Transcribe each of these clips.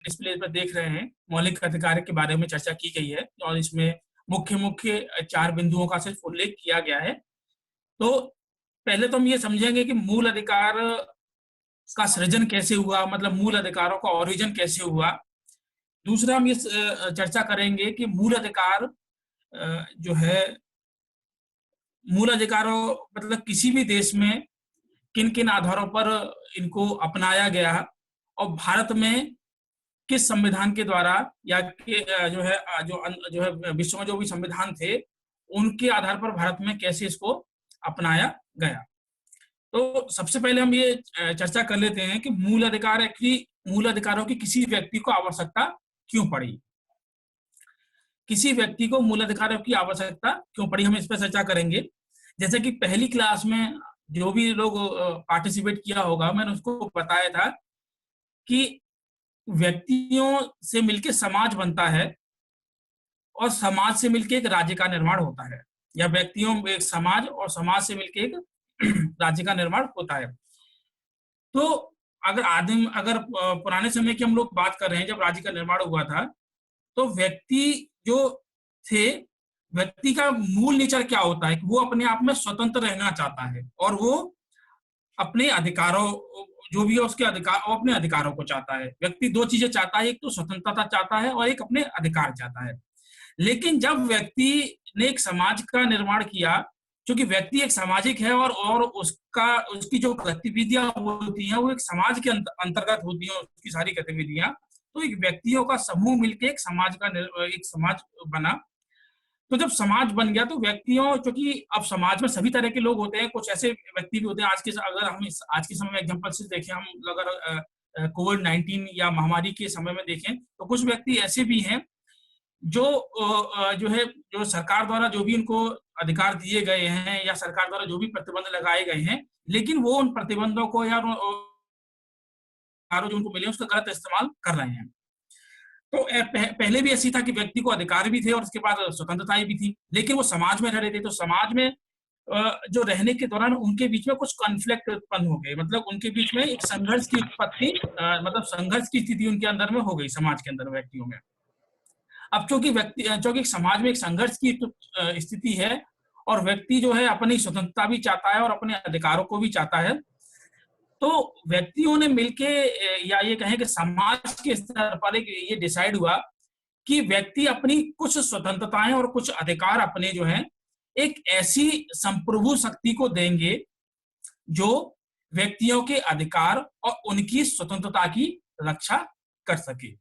Display पर देख रहे हैं, मौलिक अधिकार के बारे में चर्चा की गई है और इसमें मुख्य मुख्य 4 बिंदुओं का सिर्फ उल्लेख किया गया है। तो पहले तो हम ये समझेंगे कि मूल अधिकार का सृजन कैसे हुआ, मतलब मूल अधिकारों का ओरिजिन कैसे हुआ। दूसरा हम ये चर्चा करेंगे कि मूल अधिकार जो है, मूल अधिकारों मतलब किसी भी देश में किन किन आधारों पर इनको अपनाया गया और भारत में किस संविधान के द्वारा या कि जो है जो है विश्व में जो भी संविधान थे उनके आधार पर भारत में कैसे इसको अपनाया गया। तो सबसे पहले हम ये चर्चा कर लेते हैं कि मूल अधिकार की मूल अधिकारों की किसी व्यक्ति को आवश्यकता क्यों पड़ी। किसी व्यक्ति को मूल अधिकारों की आवश्यकता क्यों पड़ी, हम इस पर चर्चा करेंगे। जैसे कि पहली क्लास में जो भी लोग पार्टिसिपेट किया होगा, मैंने उसको बताया था कि व्यक्तियों से मिलकर समाज बनता है और समाज से मिलकर एक राज्य का निर्माण होता है, या व्यक्तियों एक समाज और समाज से मिलकर एक राज्य का निर्माण होता है। तो अगर पुराने समय की हम लोग बात कर रहे हैं, जब राज्य का निर्माण हुआ था, तो व्यक्ति जो थे, व्यक्ति का मूल नेचर क्या होता है कि वो अपने आप में स्वतंत्र रहना चाहता है और वो अपने अधिकारों, जो भी है उसके अधिकार, वो अपने अधिकारों को चाहता है। व्यक्ति 2 चीजें चाहता है, एक तो स्वतंत्रता चाहता है और एक अपने अधिकार चाहता है। लेकिन जब व्यक्ति ने एक समाज का निर्माण किया, क्योंकि व्यक्ति एक सामाजिक है और उसकी जो गतिविधियां होती हैं वो एक समाज के अंतर्गत होती हैं, उसकी सारी गतिविधियां। तो एक व्यक्तियों का समूह मिलकर एक समाज बना। तो जब समाज बन गया तो व्यक्तियों, क्योंकि अब समाज में सभी तरह के लोग होते हैं, कुछ ऐसे व्यक्ति भी होते हैं अगर हम आज के समय में एग्जांपल से देखें, हम अगर कोविड-19 या महामारी के समय में देखें तो कुछ व्यक्ति ऐसे भी हैं जो जो सरकार द्वारा जो भी उनको अधिकार दिए गए हैं या सरकार द्वारा जो भी प्रतिबंध लगाए गए हैं, लेकिन वो उन प्रतिबंधों को या जो उनको मिले उसका गलत इस्तेमाल कर रहे हैं। तो पहले भी ऐसी था कि व्यक्ति को अधिकार भी थे और उसके बाद स्वतंत्रताएं भी थी, लेकिन वो समाज में रह रहे थे। तो समाज में जो रहने के दौरान उनके बीच में कुछ कॉन्फ्लिक्ट उत्पन्न हो गए, मतलब उनके बीच में एक संघर्ष की उत्पत्ति, मतलब संघर्ष की स्थिति उनके अंदर में हो गई, समाज के अंदर व्यक्तियों में। अब क्योंकि समाज में एक संघर्ष की स्थिति है और व्यक्ति जो है अपनी स्वतंत्रता भी चाहता है और अपने अधिकारों को भी चाहता है, तो व्यक्तियों ने मिलके या ये कहें कि समाज के स्तर पर एक ये डिसाइड हुआ कि व्यक्ति अपनी कुछ स्वतंत्रताएं और कुछ अधिकार अपने जो हैं एक ऐसी संप्रभु शक्ति को देंगे जो व्यक्तियों के अधिकार और उनकी स्वतंत्रता की रक्षा कर सके।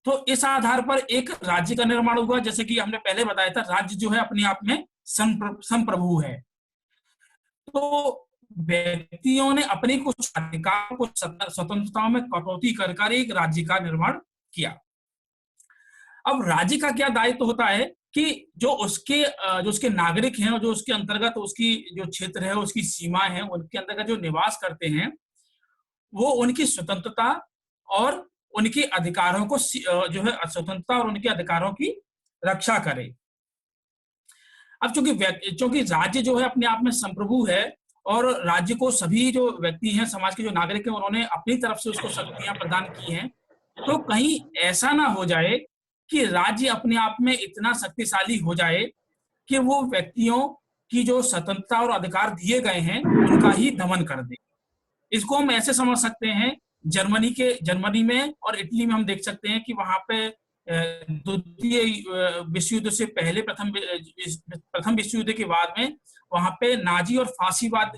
तो इस आधार पर एक राज्य का निर्माण हुआ। जैसे कि हमने पहले बताया था, राज्य जो है अपने आप में संप्रभु है। तो व्यक्तियों ने अपने कुछ अधिकार, कुछ स्वतंत्रताओं में कटौती कर एक राज्य का निर्माण किया। अब राज्य का क्या दायित्व होता है कि जो उसके नागरिक हैं और जो उसके अंतर्गत उसकी जो क्षेत्र है, उसकी सीमाएं हैं, उनके अंतर्गत जो निवास करते हैं, वो उनकी स्वतंत्रता और उनके अधिकारों को जो है स्वतंत्रता और उनके अधिकारों की रक्षा करे। अब चूंकि राज्य जो है अपने आप में संप्रभु है और राज्य को सभी जो व्यक्ति हैं, समाज के जो नागरिक हैं, उन्होंने अपनी तरफ से उसको शक्तियां प्रदान की हैं, तो कहीं ऐसा ना हो जाए कि राज्य अपने आप में इतना शक्तिशाली हो जाए कि वो व्यक्तियों की जो स्वतंत्रता और अधिकार दिए गए हैं उनका ही दमन कर दे। इसको हम ऐसे समझ सकते हैं, जर्मनी में और इटली में हम देख सकते हैं कि वहां पे द्वितीय विश्व युद्ध से पहले प्रथम विश्व युद्ध के बाद में वहां पे नाजी और फांसीवाद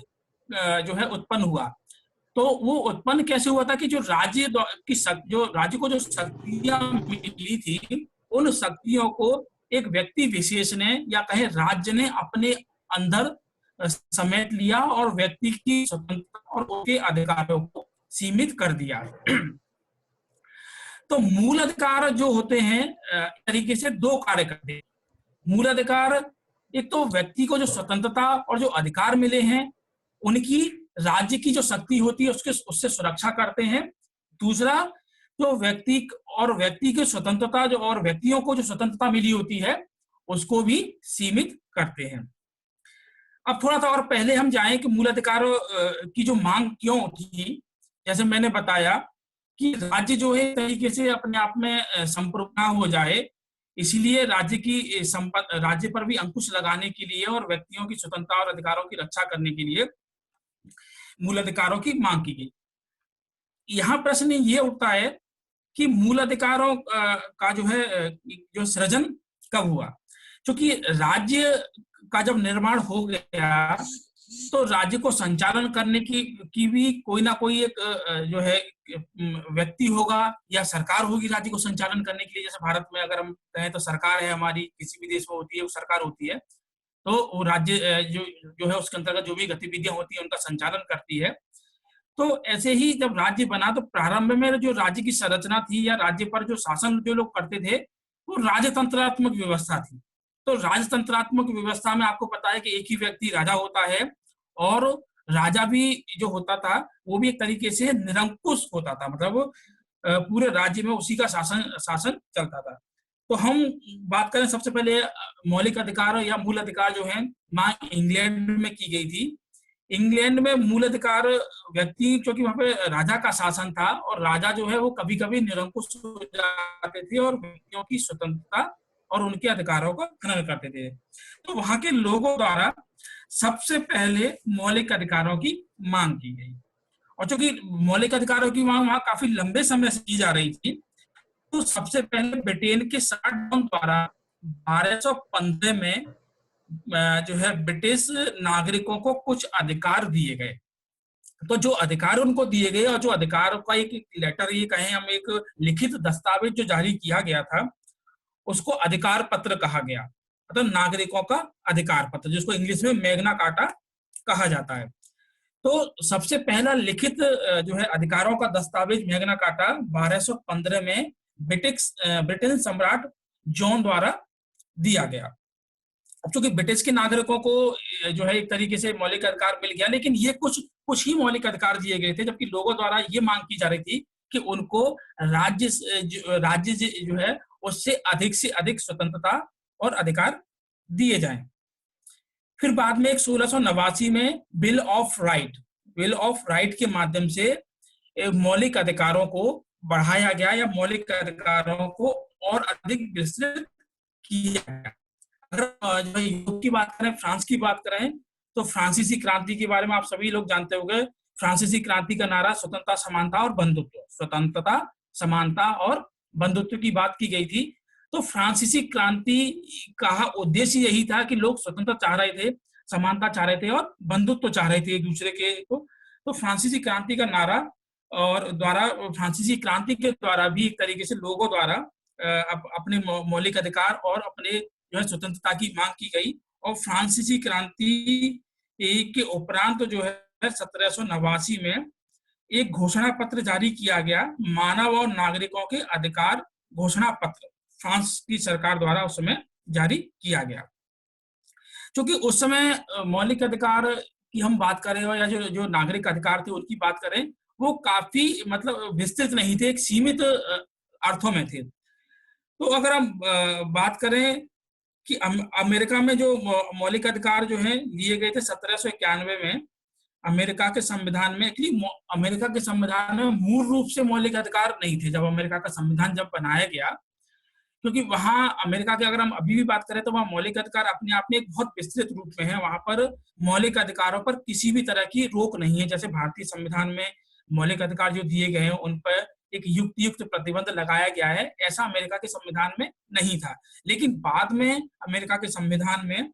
जो है उत्पन्न हुआ। तो वो उत्पन्न कैसे हुआ था कि जो राज्य को जो शक्तियां मिली थी, उन शक्तियों को एक व्यक्ति विशेष ने या कहे राज्य ने अपने अंदर समेट लिया और व्यक्ति की स्वतंत्रता और उसके अधिकारों को सीमित कर दिया। तो मूल अधिकार जो होते हैं तरीके से 2 कार्य करते हैं। मूल अधिकार, एक तो व्यक्ति को जो स्वतंत्रता और जो अधिकार मिले हैं उनकी राज्य की जो शक्ति होती है उससे सुरक्षा करते हैं। दूसरा, जो व्यक्ति की स्वतंत्रता जो और व्यक्तियों को जो स्वतंत्रता मिली होती है उसको भी सीमित करते हैं। अब थोड़ा सा और पहले हम जाएं कि मूल अधिकार की जो मांग क्यों थी। जैसे मैंने बताया कि राज्य जो है एक तरीके से अपने आप में संप्रभुता हो जाए, इसीलिए राज्य पर भी अंकुश लगाने के लिए और व्यक्तियों की स्वतंत्रता और अधिकारों की रक्षा करने के लिए मूल अधिकारों की मांग की गई। यहाँ प्रश्न ये उठता है कि मूल अधिकारों का जो है जो सृजन कब हुआ? क्योंकि राज्य का जब निर्माण हो गया, तो राज्य को संचालन करने की भी कोई ना कोई एक जो है व्यक्ति होगा या सरकार होगी राज्य को संचालन करने के लिए। जैसे भारत में अगर हम कहें तो सरकार है हमारी, किसी भी देश में होती है वो सरकार होती है, तो वो राज्य जो है उसके अंतर्गत जो भी गतिविधियां होती है उनका संचालन करती है। तो ऐसे ही जब राज्य बना तो प्रारंभ में जो राज्य की संरचना थी या राज्य पर जो शासन जो लोग करते थे, वो राजतंत्रात्मक व्यवस्था थी। तो राजतंत्रात्मक व्यवस्था में आपको पता है कि एक ही व्यक्ति राजा होता है, और राजा भी जो होता था वो भी एक तरीके से निरंकुश होता था, मतलब पूरे राज्य में उसी का शासन चलता था। तो हम बात करें सबसे पहले मौलिक अधिकार या मूल अधिकार जो है मांग इंग्लैंड में की गई थी। इंग्लैंड में मूल अधिकार व्यक्ति, क्योंकि वहां पे राजा का शासन था और राजा जो है वो कभी कभी निरंकुश हो जाते थे और व्यक्तियों की स्वतंत्रता और उनके अधिकारों का खनन करते थे। तो वहां के लोगों द्वारा सबसे पहले मौलिक अधिकारों की मांग की गई, और चूंकि मौलिक अधिकारों की मांग वहां काफी लंबे समय से की जा रही थी, तो सबसे पहले ब्रिटेन के शासक द्वारा 1215 में जो है ब्रिटिश नागरिकों को कुछ अधिकार दिए गए। तो जो अधिकार उनको दिए गए और जो अधिकार का एक लेटर, ये कहें हम एक लिखित दस्तावेज जो जारी किया गया था, उसको अधिकार पत्र कहा गया, मतलब नागरिकों का अधिकार पत्र, जिसको इंग्लिश में मैग्ना कार्टा कहा जाता है। तो सबसे पहला लिखित जो है अधिकारों का दस्तावेज मैग्ना कार्टा 1215 में ब्रिटेन सम्राट जॉन द्वारा दिया गया। अब चूंकि ब्रिटिश के नागरिकों को जो है एक तरीके से मौलिक अधिकार मिल गया, लेकिन ये कुछ ही मौलिक अधिकार दिए गए थे, जबकि लोगों द्वारा ये मांग की जा रही थी कि उनको राज्य जो है उससे अधिक स्वतंत्रता और अधिकार दिए जाएं। फिर बाद में एक 1689 में बिल ऑफ राइट के माध्यम से मौलिक अधिकारों को बढ़ाया गया या मौलिक अधिकारों को और अधिक विस्तृत किया गया। अगर यूरोप की बात करें, फ्रांस की बात करें, तो फ्रांसीसी क्रांति के बारे में आप सभी लोग जानते होंगे। फ्रांसीसी क्रांति का नारा स्वतंत्रता, समानता और बंधुत्व की बात की गई थी। तो फ्रांसीसी क्रांति का उद्देश्य यही था कि लोग स्वतंत्रता चाह रहे थे, समानता चाह रहे थे और बंधुत्व चाह रहे थे एक दूसरे के को। तो फ्रांसीसी क्रांति का नारा और फ्रांसीसी क्रांति के द्वारा भी एक तरीके से लोगों द्वारा अपने मौलिक अधिकार और अपने जो है स्वतंत्रता की मांग की गई। और फ्रांसीसी क्रांति के उपरांत जो है 1789 में एक घोषणा पत्र जारी किया गया, मानव और नागरिकों के अधिकार घोषणा पत्र, फ्रांस की सरकार द्वारा उस समय जारी किया गया। क्योंकि उस समय मौलिक अधिकार की हम बात करें या जो नागरिक अधिकार थे उनकी बात करें, वो काफी मतलब विस्तृत नहीं थे, एक सीमित अर्थों में थे। तो अगर हम बात करें कि अमेरिका में जो मौलिक अधिकार जो है दिए गए थे 1791 में अमेरिका के संविधान में, अमेरिका के संविधान में मूल रूप से मौलिक अधिकार नहीं थे जब अमेरिका का संविधान जब बनाया गया, क्योंकि वहां अमेरिका की अगर हम अभी भी बात करें तो वहां मौलिक अधिकार अपने आप में एक बहुत विस्तृत रूप में है। वहां पर मौलिक अधिकारों पर किसी भी तरह की रोक नहीं है। जैसे भारतीय संविधान में मौलिक अधिकार जो दिए गए हैं उन पर एक युक्त प्रतिबंध लगाया गया है, ऐसा अमेरिका के संविधान में नहीं था। लेकिन बाद में अमेरिका के संविधान में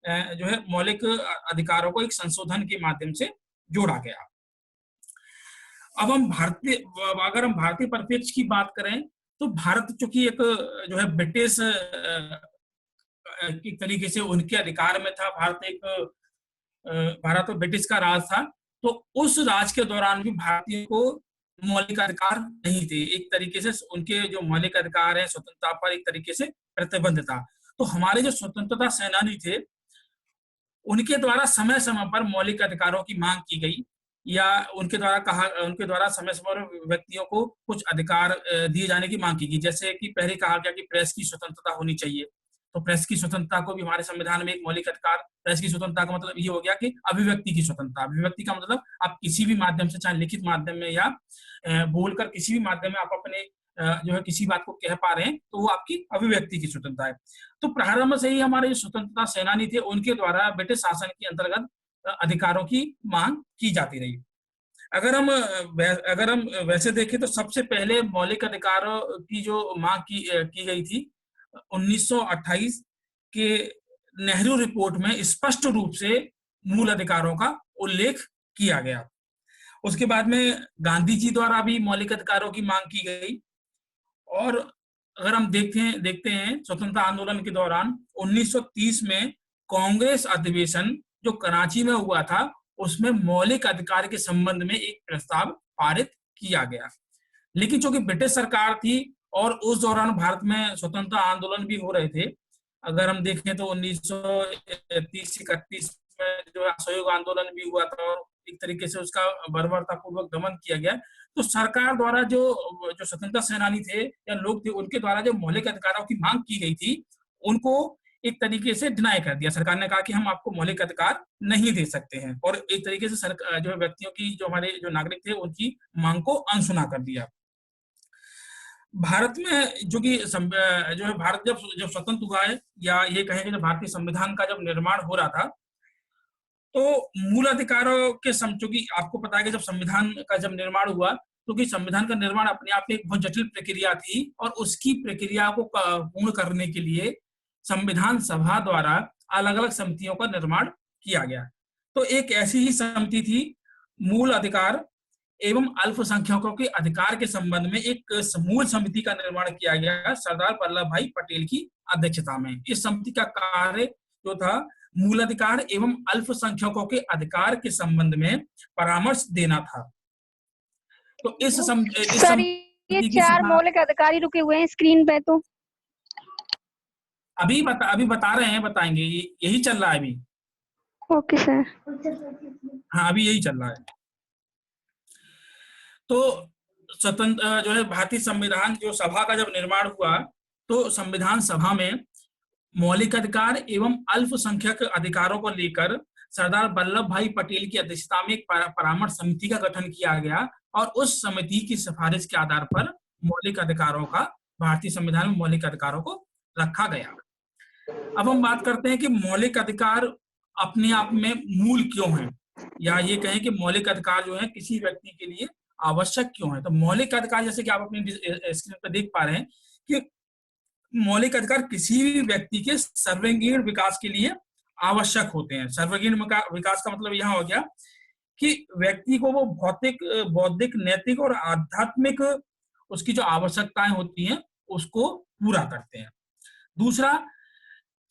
जो है मौलिक अधिकारों को एक संशोधन के माध्यम से जोड़ा गया। अब अगर हम भारतीय परिप्रेक्ष्य की बात करें तो भारत चूंकि एक जो है ब्रिटिश की तरीके से उनके अधिकार में था, भारत ब्रिटिश का राज था, तो उस राज के दौरान भी भारतीयों को मौलिक अधिकार नहीं थे। एक तरीके से उनके जो मौलिक अधिकार है स्वतंत्रता पर एक तरीके से प्रतिबंध था। तो हमारे जो स्वतंत्रता सेनानी थे उनके द्वारा समय समय पर मौलिक अधिकारों की मांग की गई, या उनके द्वारा समय समय पर व्यक्तियों को कुछ अधिकार दिए जाने की मांग की गई। जैसे कि पहले कहा गया कि प्रेस की स्वतंत्रता होनी चाहिए, तो प्रेस की स्वतंत्रता को भी हमारे संविधान में एक मौलिक अधिकार, प्रेस की स्वतंत्रता का मतलब ये हो गया कि अभिव्यक्ति की स्वतंत्रता। अभिव्यक्ति का मतलब आप किसी भी माध्यम से, चाहे लिखित माध्यम में या बोलकर किसी भी माध्यम में आप अपने जो है किसी बात को कह पा रहे हैं, तो वो आपकी अभिव्यक्ति की स्वतंत्रता है। तो प्रारंभ से ही हमारे जो स्वतंत्रता सेनानी थे, उनके द्वारा ब्रिटिश शासन के अंतर्गत अधिकारों की मांग की जाती रही। अगर हम वैसे देखें तो सबसे पहले मौलिक अधिकारों की जो मांग की गई थी 1928 के नेहरू रिपोर्ट में स्पष्ट रूप से मूल अधिकारों का उल्लेख किया गया। उसके बाद में गांधी जी द्वारा भी मौलिक अधिकारों की मांग की गई। और अगर हम देखते हैं स्वतंत्रता आंदोलन के दौरान 1930 में कांग्रेस अधिवेशन जो कराची में हुआ था, उसमें मौलिक अधिकार के संबंध में एक प्रस्ताव पारित किया गया। लेकिन चूंकि ब्रिटिश सरकार थी और उस दौरान भारत में स्वतंत्रता आंदोलन भी हो रहे थे, अगर हम देखें तो 1930-31 में जो असहयोग आंदोलन भी हुआ था और एक तरीके से उसका बर्बरतापूर्वक दमन किया गया, तो सरकार द्वारा जो स्वतंत्रता सेनानी थे या लोग थे, उनके द्वारा जो मौलिक अधिकारों की मांग की गई थी, उनको एक तरीके से डिनाई कर दिया। सरकार ने कहा कि हम आपको मौलिक अधिकार नहीं दे सकते हैं, और एक तरीके से जो व्यक्तियों की, जो हमारे जो नागरिक थे, उनकी मांग को अनसुना कर दिया। भारत में जो है भारत जब स्वतंत्र हुआ है, या ये कहें कि जब भारतीय संविधान का जब निर्माण हो रहा था, तो मूल अधिकारों के चूंकि आपको पता है कि जब संविधान का जब निर्माण हुआ, क्योंकि संविधान का निर्माण अपने आप में एक बहुत जटिल प्रक्रिया थी, और उसकी प्रक्रिया को पूर्ण करने के लिए संविधान सभा द्वारा अलग अलग समितियों का निर्माण किया गया। तो एक ऐसी ही समिति थी, मूल अधिकार एवं अल्पसंख्यकों के अधिकार के संबंध में एक समूल समिति का निर्माण किया गया सरदार वल्लभ भाई पटेल की अध्यक्षता में। इस समिति का कार्य जो था, मूल अधिकार एवं अल्पसंख्यकों के अधिकार के संबंध में परामर्श देना था। तो सर, ये 4 मौलिक अधिकार रुके हुए हैं स्क्रीन पे, तो अभी बता रहे हैं, बताएंगे, यही चल रहा है अभी। Okay sir. हाँ, अभी यही चल रहा है। तो स्वतंत्र जो है भारतीय संविधान जो सभा का जब निर्माण हुआ, तो संविधान सभा में मौलिक अधिकार एवं अल्पसंख्यक अधिकारों को लेकर सरदार वल्लभ भाई पटेल की अध्यक्षता में एक परामर्श समिति का गठन किया गया, और उस समिति की सिफारिश के आधार पर मौलिक अधिकारों का, भारतीय संविधान में मौलिक अधिकारों को रखा गया। अब हम बात करते हैं कि मौलिक अधिकार अपने आप में मूल क्यों है, या ये कहें कि मौलिक अधिकार जो है किसी व्यक्ति के लिए आवश्यक क्यों है। तो मौलिक अधिकार, जैसे कि आप अपनी स्क्रीन पर देख पा रहे हैं, कि मौलिक अधिकार किसी भी व्यक्ति के सर्वांगीण विकास के लिए आवश्यक होते हैं। सर्वांगीण विकास का मतलब यह हो गया कि व्यक्ति को वो भौतिक, बौद्धिक, नैतिक और आध्यात्मिक उसकी जो आवश्यकताएं होती हैं, उसको पूरा करते हैं। दूसरा,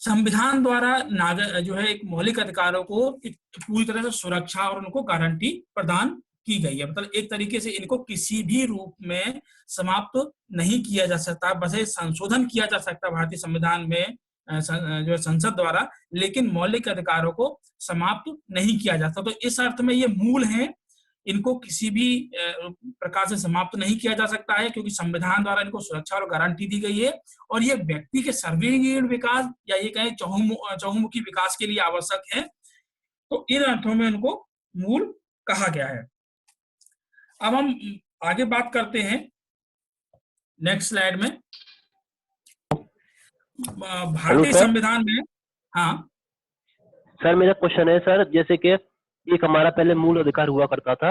संविधान द्वारा जो है एक मौलिक अधिकारों को पूरी तरह से सुरक्षा और उनको गारंटी प्रदान की गई है। मतलब एक तरीके से इनको किसी भी रूप में समाप्त नहीं किया जा सकता, बस संशोधन किया जा सकता भारतीय संविधान में जो संसद द्वारा, लेकिन मौलिक अधिकारों को समाप्त नहीं किया जा सकता। तो इस अर्थ में ये मूल हैं, इनको किसी भी प्रकार से समाप्त नहीं किया जा सकता है, क्योंकि संविधान द्वारा इनको सुरक्षा और गारंटी दी गई है, और ये व्यक्ति के सर्वांगीण विकास, या ये कहें चहुमुखी विकास के लिए आवश्यक है। तो इन अर्थों में इनको मूल कहा गया है। अब हम आगे बात करते हैं नेक्स्ट स्लाइड में, भारतीय संविधान में। हाँ सर, मेरा क्वेश्चन है सर, जैसे कि एक हमारा पहले मूल अधिकार हुआ करता था,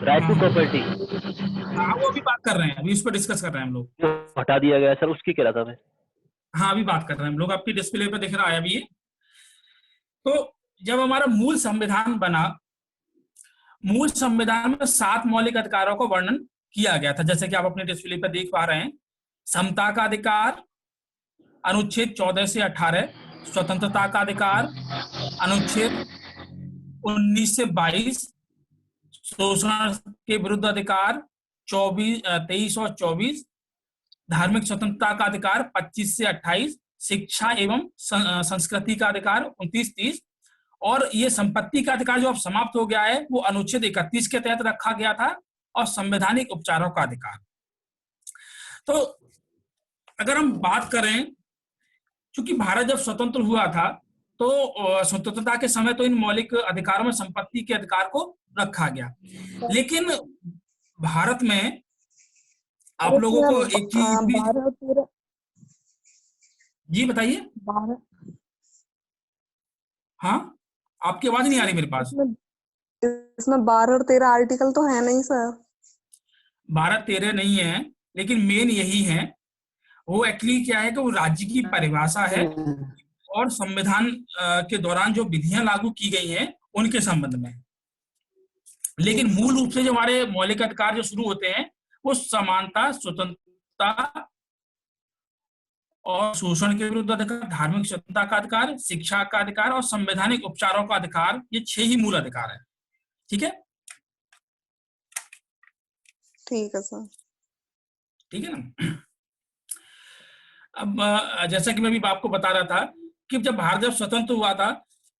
राइट टू प्रॉपर्टी। हाँ, वो अभी बात कर रहे हैं, अभी उस पर डिस्कस कर रहे हैं हम लोग। हटा दिया गया सर, उसकी कह रहा था मैं। हाँ, अभी बात कर रहे हैं हम लोग, आपकी डिस्प्ले पे दिख रहा है अभी। तो जब हमारा मूल संविधान बना, मूल संविधान में 7 मौलिक अधिकारों का वर्णन किया गया था, जैसे कि आप अपने डिस्प्ले पर देख पा रहे हैं। समता का अधिकार अनुच्छेद 14 से 18, स्वतंत्रता का अधिकार अनुच्छेद 19 से 22, शोषण के विरुद्ध अधिकार 23 और 24, धार्मिक स्वतंत्रता का अधिकार 25 से 28, शिक्षा एवं संस्कृति का अधिकार 29-30, और ये संपत्ति का अधिकार जो अब समाप्त हो गया है, वो अनुच्छेद 31 के तहत रखा गया था, और संवैधानिक उपचारों का अधिकार। तो अगर हम बात करें क्योंकि भारत जब स्वतंत्र हुआ था तो स्वतंत्रता के समय तो इन मौलिक अधिकारों में संपत्ति के अधिकार को रखा गया, लेकिन भारत में आप लोगों को एक चीज भी, 12 जी बताइए। 12 हाँ, आपकी आवाज नहीं आ रही मेरे पास। इसमें 12 और 13 आर्टिकल तो है नहीं सर। 12-13 नहीं है, लेकिन मेन यही है। वो एक्चुअली क्या है कि वो राज्य की परिभाषा है और संविधान के दौरान जो विधियां लागू की गई हैं उनके संबंध में। लेकिन मूल रूप से जो हमारे मौलिक अधिकार जो शुरू होते हैं वो समानता, स्वतंत्रता और शोषण के विरुद्ध अधिकार, धार्मिक स्वतंत्रता का अधिकार, शिक्षा का अधिकार और संवैधानिक उपचारों का अधिकार, ये 6 ही मूल अधिकार है। ठीक है, ठीक है सर। ठीक है ना। अब जैसा कि मैं भी आपको बता रहा था कि जब भारत जब स्वतंत्र हुआ था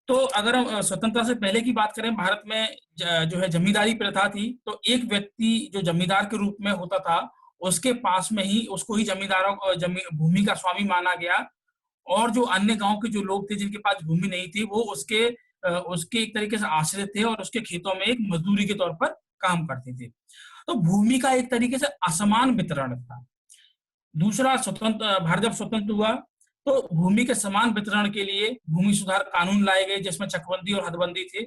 तो अगर हम स्वतंत्रता से पहले की बात करें, भारत में जो है जमींदारी प्रथा थी। तो एक व्यक्ति जो जमींदार के रूप में होता था उसके पास में ही उसको ही जमींदारों भूमि का स्वामी माना गया, और जो अन्य गांव के जो लोग थे जिनके पास भूमि नहीं थी वो उसके एक तरीके से आश्रित थे और उसके खेतों में एक मजदूरी के तौर पर काम करते थे। तो भूमि का एक तरीके से असमान वितरण था। दूसरा, भारत जब स्वतंत्र हुआ तो भूमि के समान वितरण के लिए भूमि सुधार कानून लाए गए जिसमें चकबंदी और हदबंदी थे।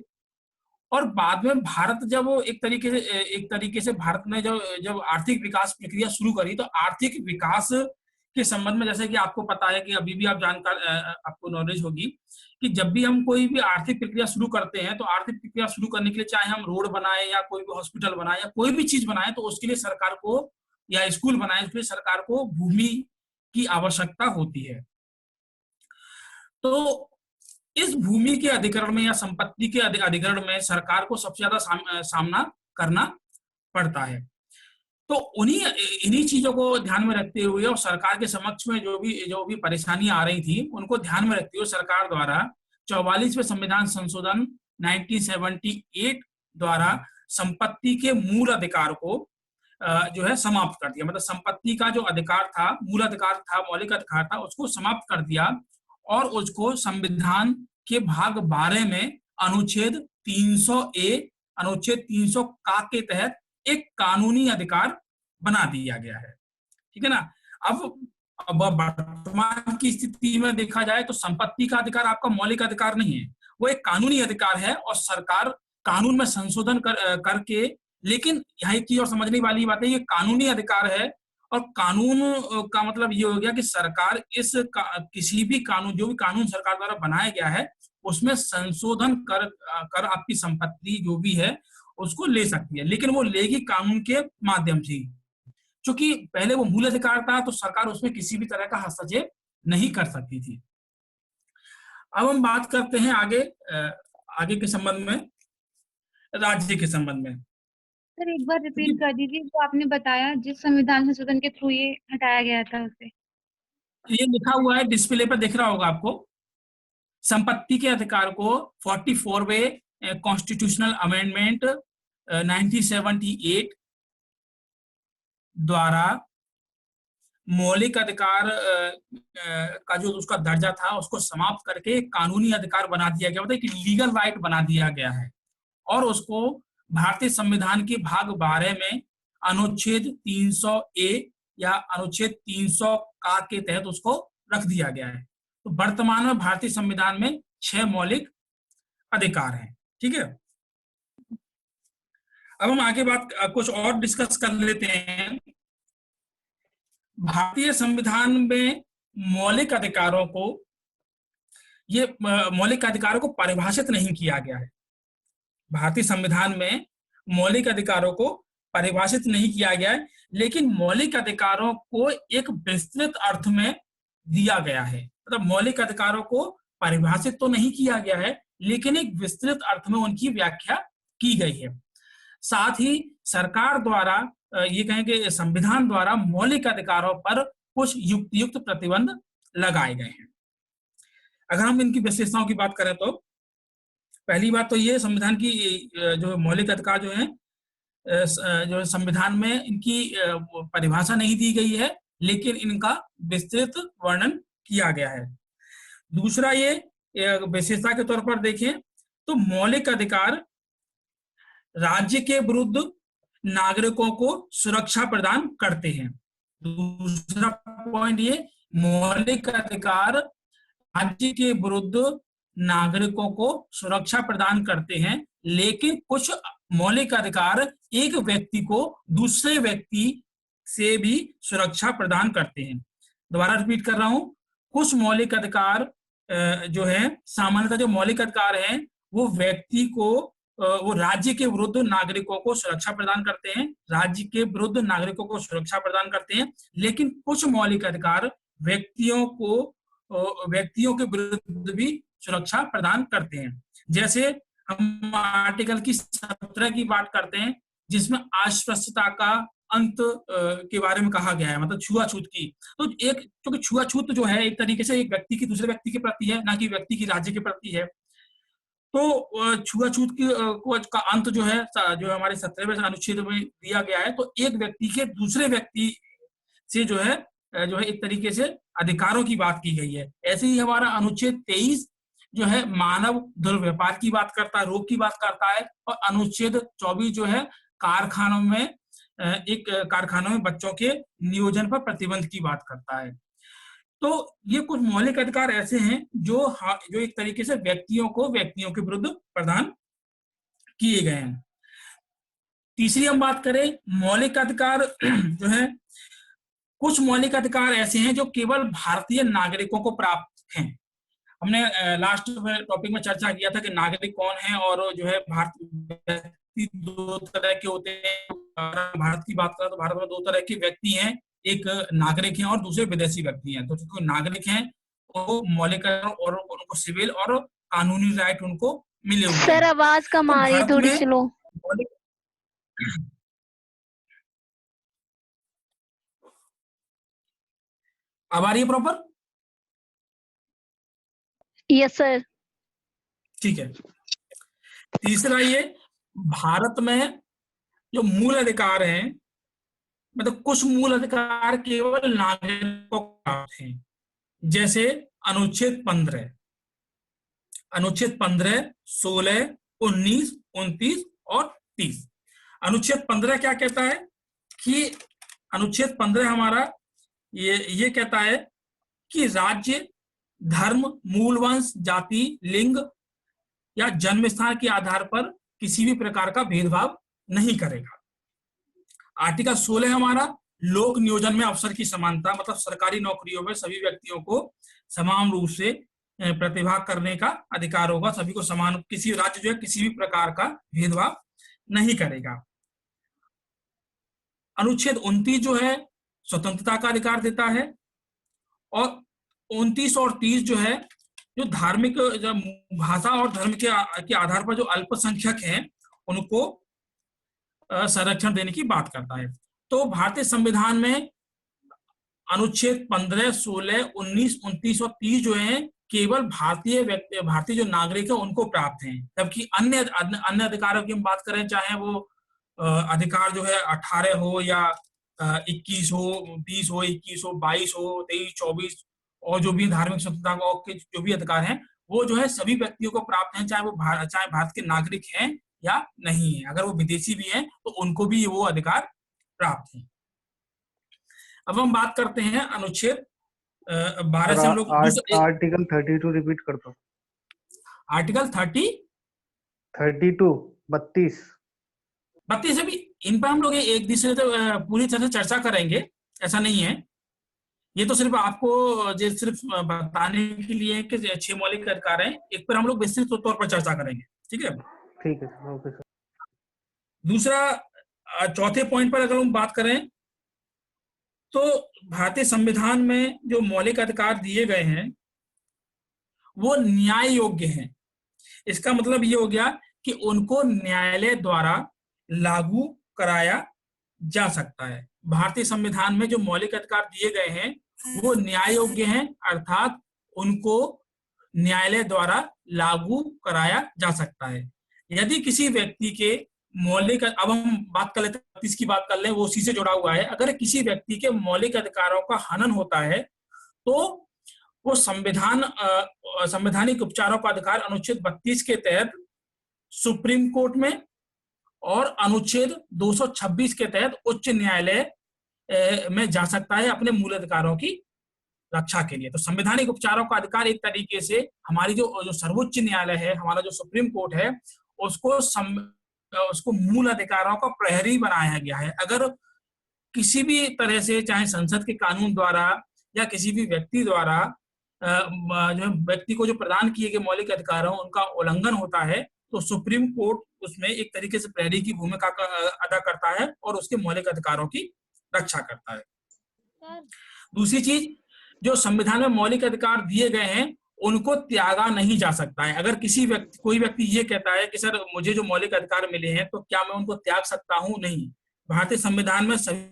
और बाद में भारत जब एक तरीके से भारत ने जब आर्थिक विकास प्रक्रिया शुरू करी तो आर्थिक विकास के संबंध में, जैसे कि आपको पता है कि अभी भी आप जानकार आपको नॉलेज होगी कि जब भी हम कोई भी आर्थिक प्रक्रिया शुरू करते हैं तो आर्थिक प्रक्रिया शुरू करने के लिए चाहे हम रोड बनाए या कोई भी हॉस्पिटल बनाए या कोई भी चीज बनाए तो उसके लिए सरकार को, या स्कूल बनाए उसके लिए सरकार को भूमि की आवश्यकता होती है। तो इस भूमि के अधिग्रहण में या संपत्ति के अधिग्रहण में सरकार को सबसे ज्यादा सामना करना पड़ता है। तो इन्हीं चीजों को ध्यान में रखते हुए और सरकार के समक्ष में जो भी परेशानियां आ रही थी उनको ध्यान में रखते हुए सरकार द्वारा 44वें संविधान संशोधन 1978 द्वारा संपत्ति के मूल अधिकार को जो है समाप्त कर दिया। मतलब संपत्ति का जो अधिकार था, मूल अधिकार था, मौलिक अधिकार था, उसको समाप्त कर दिया और उसको संविधान के भाग 12 में अनुच्छेद 300A, अनुच्छेद 300 का के तहत एक कानूनी अधिकार बना दिया गया है। ठीक है ना। अब वर्तमान की स्थिति में देखा जाए तो संपत्ति का अधिकार आपका मौलिक अधिकार नहीं है, वो एक कानूनी अधिकार है और सरकार कानून में संशोधन करके, लेकिन यहाँ एक चीज और समझने वाली बात है, ये कानूनी अधिकार है और कानून का मतलब ये हो गया कि सरकार किसी भी कानून, जो भी कानून सरकार द्वारा बनाया गया है उसमें संशोधन कर आपकी संपत्ति जो भी है उसको ले सकती है, लेकिन वो लेगी कानून के माध्यम से। क्योंकि पहले वो मूल अधिकार था तो सरकार उसमें किसी भी तरह का हस्तक्षेप नहीं कर सकती थी। अब हम बात करते हैं आगे के संबंध में, राज्य के संबंध में। सर एक बार रिपीट कर दीजिए जो आपने बताया, जिस संविधान संशोधन के थ्रू ये हटाया गया था उसे। ये लिखा हुआ है, डिस्प्ले पर दिख रहा होगा आपको। संपत्ति के अधिकार को 44वें कॉन्स्टिट्यूशनल अमेंडमेंट 1978 द्वारा मौलिक अधिकार का जो उसका दर्जा था उसको समाप्त करके कानूनी अधिकार बना दिया गया, मतलब कि लीगल राइट बना दिया गया है। और उसको भारतीय संविधान के भाग 12 में अनुच्छेद 300A या अनुच्छेद 300 का के तहत उसको रख दिया गया है। तो वर्तमान में भारतीय संविधान में 6 मौलिक अधिकार हैं। ठीक है, अब हम आगे बात कुछ और डिस्कस कर लेते हैं। भारतीय संविधान में मौलिक अधिकारों को परिभाषित नहीं किया गया है। भारतीय संविधान में मौलिक अधिकारों को परिभाषित नहीं किया गया है, लेकिन मौलिक अधिकारों को एक विस्तृत अर्थ में दिया गया है। मतलब मौलिक अधिकारों को परिभाषित तो नहीं किया गया है, लेकिन एक विस्तृत अर्थ में उनकी व्याख्या की गई है। साथ ही सरकार द्वारा ये कहेंगे संविधान द्वारा मौलिक अधिकारों पर कुछ युक्त प्रतिबंध लगाए गए हैं। अगर हम इनकी विशेषताओं की बात करें तो पहली बात तो ये, संविधान की जो मौलिक अधिकार जो है जो संविधान में इनकी परिभाषा नहीं दी गई है, लेकिन इनका विस्तृत वर्णन किया गया है। दूसरा ये विशेषता के तौर पर देखें तो मौलिक अधिकार राज्य के विरुद्ध नागरिकों को सुरक्षा प्रदान करते हैं। दूसरा पॉइंट ये, मौलिक अधिकार राज्य के विरुद्ध नागरिकों को सुरक्षा प्रदान करते हैं, लेकिन कुछ मौलिक अधिकार एक व्यक्ति को दूसरे व्यक्ति से भी सुरक्षा प्रदान करते हैं। दोबारा रिपीट कर रहा हूं, कुछ मौलिक अधिकार जो है, सामान्यतः जो मौलिक अधिकार हैं वो व्यक्ति को, वो राज्य के विरुद्ध नागरिकों को सुरक्षा प्रदान करते हैं, राज्य के विरुद्ध नागरिकों को सुरक्षा प्रदान करते हैं, लेकिन कुछ मौलिक अधिकार व्यक्तियों के विरुद्ध भी सुरक्षा प्रदान करते हैं। जैसे हम आर्टिकल की 17 की बात करते हैं, जिसमें अस्पृश्यता का अंत के बारे में कहा गया है, मतलब छुआछूत की। तो एक, क्योंकि छुआछूत जो है एक तरीके से एक व्यक्ति की दूसरे व्यक्ति के प्रति है, ना कि व्यक्ति की राज्य के प्रति है। तो छुआछूत की का अंत जो है, जो हमारे 17वें अनुच्छेद में दिया गया है, तो एक व्यक्ति के दूसरे व्यक्ति से जो है एक तरीके से अधिकारों की बात की गई है। ऐसे ही हमारा अनुच्छेद 23 जो है मानव दुर्व्यापार की बात करता है, रोग की बात करता है, और अनुच्छेद 24 जो है कारखानों में बच्चों के नियोजन पर प्रतिबंध की बात करता है। तो ये कुछ मौलिक अधिकार ऐसे हैं जो एक तरीके से व्यक्तियों के विरुद्ध प्रदान किए गए हैं। तीसरी हम बात करें मौलिक अधिकार जो है, कुछ मौलिक अधिकार ऐसे हैं जो केवल भारतीय नागरिकों को प्राप्त हैं। हमने लास्ट टॉपिक में चर्चा किया था कि नागरिक कौन है, और जो है व्यक्ति दो तरह के होते हैं। भारत की बात करें तो भारत में दो तरह के व्यक्ति हैं, एक नागरिक हैं और दूसरे विदेशी व्यक्ति हैं। तो जो नागरिक हैं वो मौलिक और उनको सिविल और कानूनी राइट उनको मिले हुए हैं। सर आवाज कम आ रही है, थोड़ी स्लो। अब आ रही है प्रॉपर? Yes sir. ठीक है। तीसरा ये, भारत में जो मूल अधिकार हैं, मतलब कुछ मूल अधिकार केवल नागरिकों को प्राप्त हैं। जैसे अनुच्छेद 15, 16, 19, 29 और 30। अनुच्छेद 15 क्या कहता है कि अनुच्छेद 15 हमारा ये कहता है कि राज्य धर्म, मूल वंश, जाति, लिंग या जन्म स्थान के आधार पर किसी भी प्रकार का भेदभाव नहीं करेगा। आर्टिकल 16 हमारा लोक नियोजन में अवसर की समानता, मतलब सरकारी नौकरियों में सभी व्यक्तियों को समान रूप से प्रतिभाग करने का अधिकार होगा, सभी को समान, किसी राज्य जो है किसी भी प्रकार का भेदभाव नहीं करेगा। अनुच्छेद 29 जो है स्वतंत्रता का अधिकार देता है, और 29 और 30 जो है जो धार्मिक भाषा और धर्म के आधार पर जो अल्पसंख्यक हैं उनको संरक्षण देने की बात करता है। तो भारतीय संविधान में अनुच्छेद 15, 16, 19, 29 और 30 जो है केवल भारतीय जो नागरिक है उनको प्राप्त हैं, जबकि अन्य अधिकारों की हम बात करें, चाहे वो अधिकार जो है 18 हो या 21 हो, 20 हो, 21 हो, 22 हो, 23, 24 और जो भी धार्मिक स्वतंत्रता के जो भी अधिकार हैं वो जो है सभी व्यक्तियों को प्राप्त हैं, चाहे भारत के नागरिक हैं या नहीं है। अगर वो विदेशी भी हैं तो उनको भी वो अधिकार प्राप्त हैं। अब हम बात करते हैं अनुच्छेद 12 से हम लोग आर्टिकल 32 रिपीट कर दो। आर्टिकल 32 भी इन पर हम लोग एक दूसरे से पूरी तरह से चर्चा करेंगे, ऐसा नहीं है। ये तो सिर्फ आपको सिर्फ बताने के लिए कि 6 मौलिक अधिकार हैं, एक पर हम लोग विस्तृत तौर पर चर्चा करेंगे। ठीक है, ठीक है, ओके सर। दूसरा चौथे पॉइंट पर अगर हम बात करें तो भारतीय संविधान में जो मौलिक अधिकार दिए गए हैं वो न्याय योग्य हैं। इसका मतलब ये हो गया कि उनको न्यायालय द्वारा लागू कराया जा सकता है। भारतीय संविधान में जो मौलिक अधिकार दिए गए हैं वो न्याय योग्य हैं, अर्थात उनको न्यायालय द्वारा लागू कराया जा सकता है। यदि किसी व्यक्ति के मौलिक, अब हम बात कर लेते हैं 30 की बात कर ले, वो उसी से जुड़ा हुआ है। अगर किसी व्यक्ति के मौलिक अधिकारों का हनन होता है तो वो संवैधानिक उपचारों का अधिकार अनुच्छेद 32 के तहत सुप्रीम कोर्ट में और अनुच्छेद 226 के तहत उच्च न्यायालय में जा सकता है अपने मूल अधिकारों की रक्षा के लिए। तो संवैधानिक उपचारों का अधिकार एक तरीके से हमारी जो सर्वोच्च न्यायालय है, हमारा जो सुप्रीम कोर्ट है, उसको मूल अधिकारों का प्रहरी बनाया गया है। अगर किसी भी तरह से, चाहे संसद के कानून द्वारा या किसी भी व्यक्ति द्वारा जो व्यक्ति को जो प्रदान किए गए मौलिक अधिकारों उनका उल्लंघन होता है, तो सुप्रीम कोर्ट उसमें एक तरीके से प्रहरी की भूमिका अदा करता है और उसके मौलिक अधिकारों की रक्षा करता है। दूसरी चीज, जो संविधान में मौलिक अधिकार दिए गए हैं उनको त्यागा नहीं जा सकता है। अगर कोई व्यक्ति ये कहता है कि सर मुझे जो मौलिक अधिकार मिले हैं तो क्या मैं उनको त्याग सकता हूं? नहीं। भारतीय संविधान में सभी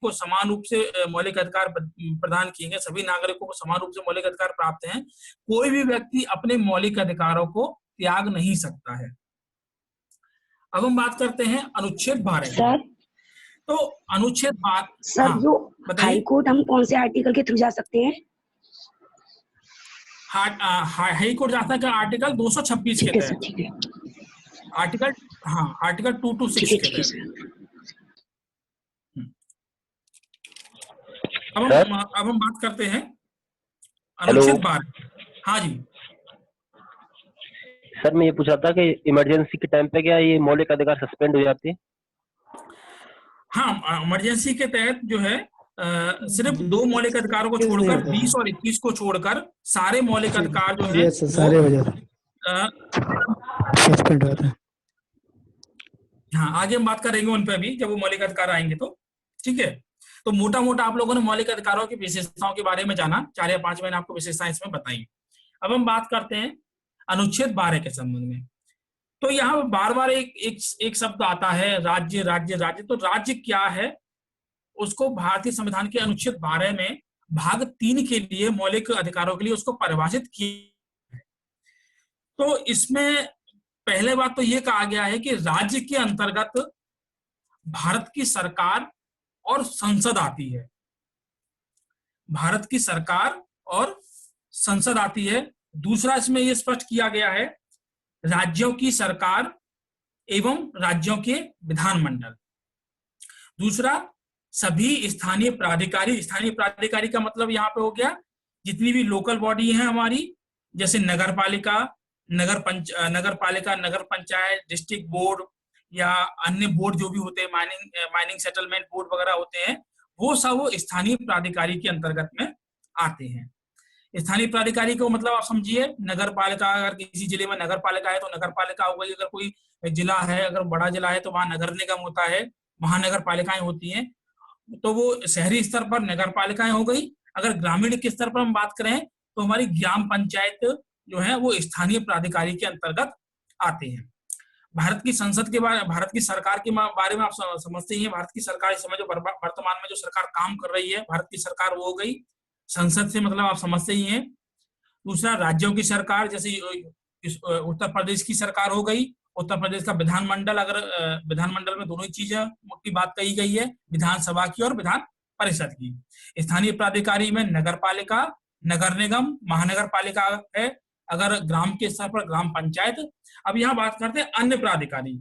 को समान रूप से मौलिक अधिकार प्रदान किए गए, सभी नागरिकों को समान रूप से मौलिक अधिकार प्राप्त हैं। कोई भी व्यक्ति अपने मौलिक अधिकारों को त्याग नहीं सकता है। अब हम बात करते हैं अनुच्छेद 12। सर, तो अनुच्छेद 12 सर, हाँ, जो बताइए। हाई कोर्ट हम कौन से आर्टिकल के थ्रू जा सकते हैं? हाई कोर्ट जाता है आर्टिकल 226 के ठीक है सर, तहत, ठीक है, आर्टिकल 226 ठीक है, के ठीक है तहत। सर। अब हम बात करते हैं अनुच्छेद 12। हाँ जी सर, मैं ये पूछ रहा था कि इमरजेंसी के टाइम पे क्या ये मौलिक अधिकार सस्पेंड हो जाती है? हाँ, इमरजेंसी के तहत जो है सिर्फ 2 मौलिक अधिकारों को छोड़कर 20 और 21 को छोड़कर सारे मौलिक अधिकार जो है सारे हो जाते सस्पेंड होते हैं। हाँ, आगे हम बात करेंगे उन पे भी जब वो मौलिक अधिकार आएंगे तो। ठीक है, तो मोटा मोटा आप लोगों ने मौलिक अधिकारों की विशेषताओं के बारे में जाना, 4 या 5 मैंने आपको विशेषताएं इसमें बताई। अब हम बात करते हैं अनुच्छेद 12 के संबंध में। तो यहाँ बार बार एक शब्द आता है, राज्य राज्य राज्य। तो राज्य क्या है, उसको भारतीय संविधान के अनुच्छेद 12 में भाग 3 के लिए मौलिक अधिकारों के लिए उसको परिभाषित किया। तो इसमें पहले बात तो ये कहा गया है कि राज्य के अंतर्गत भारत की सरकार और संसद आती है। भारत की सरकार और संसद आती है। दूसरा, इसमें यह स्पष्ट किया गया है राज्यों की सरकार एवं राज्यों के विधानमंडल। दूसरा, सभी स्थानीय प्राधिकारी का मतलब यहाँ पे हो गया जितनी भी लोकल बॉडी है हमारी, जैसे नगर पालिका, नगर पंचायत, डिस्ट्रिक्ट बोर्ड या अन्य बोर्ड जो भी होते हैं, माइनिंग सेटलमेंट बोर्ड वगैरह होते हैं, वो सब वो स्थानीय प्राधिकारी के अंतर्गत में आते हैं। स्थानीय प्राधिकारी को मतलब आप समझिए नगर पालिका, अगर किसी जिले में नगर पालिका है तो नगर पालिका हो गई। अगर कोई जिला है, अगर बड़ा जिला है तो वहां नगर निगम होता है, महानगर पालिकाएं होती हैं। तो वो शहरी स्तर पर नगर पालिकाएं हो गई। अगर ग्रामीण के स्तर पर हम बात करें तो हमारी ग्राम पंचायत जो है वो स्थानीय प्राधिकारी के अंतर्गत आते हैं। भारत की संसद के बारे, भारत की सरकार के बारे में आप समझते ही हैं। भारत की सरकार इस समय जो वर्तमान में जो सरकार काम कर रही है, भारत की सरकार वो हो गई। संसद से मतलब आप समझते ही हैं। दूसरा, राज्यों की सरकार, जैसे उत्तर प्रदेश की सरकार हो गई, उत्तर प्रदेश का विधानमंडल। अगर विधानमंडल में दोनों ही चीजें की बात कही गई है, विधानसभा की और विधान परिषद की। स्थानीय प्राधिकारी में नगर पालिका, नगर निगम, महानगर पालिका है। अगर ग्राम के स्तर पर ग्राम पंचायत। अब यहाँ बात करते हैं अन्य प्राधिकारी।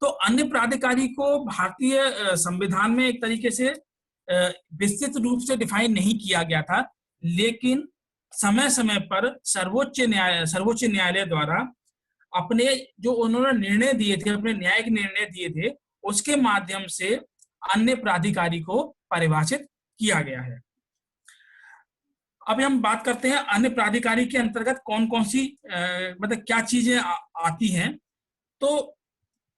तो अन्य प्राधिकारी को भारतीय संविधान में एक तरीके से विस्तृत रूप से डिफाइन नहीं किया गया था, लेकिन समय समय पर सर्वोच्च न्यायालय द्वारा अपने जो उन्होंने निर्णय दिए थे, अपने न्यायिक निर्णय दिए थे, उसके माध्यम से अन्य प्राधिकारी को परिभाषित किया गया है। अभी हम बात करते हैं अन्य प्राधिकारी के अंतर्गत कौन कौन सी मतलब क्या चीजें आती हैं। तो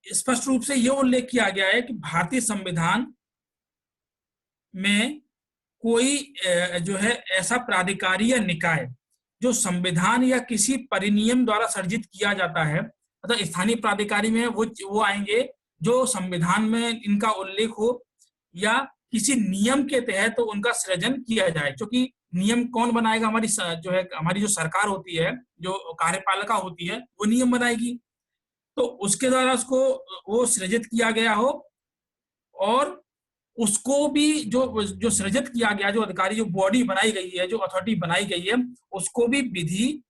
स्पष्ट रूप से यह उल्लेख किया गया है कि भारतीय संविधान में कोई जो है ऐसा प्राधिकारी या निकाय जो संविधान या किसी परिनियम द्वारा सर्जित किया जाता है, मतलब स्थानीय प्राधिकारी में वो आएंगे जो संविधान में इनका उल्लेख हो या किसी नियम के तहत तो उनका सृजन किया जाए। क्योंकि नियम कौन बनाएगा? हमारी जो सरकार होती है, जो कार्यपालिका होती है, वो नियम बनाएगी। तो उसके द्वारा उसको वो सृजित किया गया हो और उसको भी जो सृजित किया गया, जो अधिकारी, जो बॉडी बनाई गई है, जो अथॉरिटी बनाई गई है, उसको भी विधि